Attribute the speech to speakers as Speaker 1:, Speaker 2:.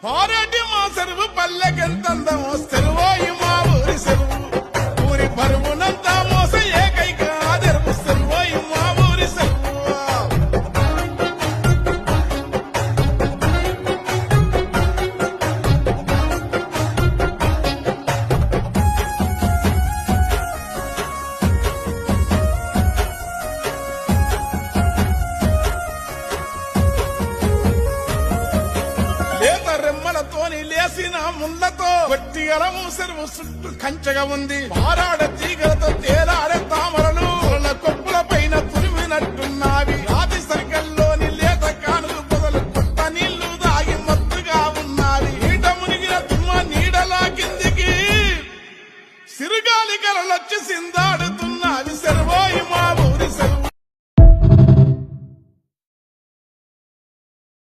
Speaker 1: పారేటి మా చెరువు పల్లెకెంతందమో చెరువోయి మా ఊరి చెరువు ఊరి పరువునంతా మోస ఏకైక ఆదరువు చెరువోయి మా ఊరి చెరువు లేత రెమ్మలతోని లేసిన ముళ్ళతో కొట్టి అలము చెరువు చుట్టూ కంచెగా ఉంది పారాడ తీగలతో తేలాడే తామరలు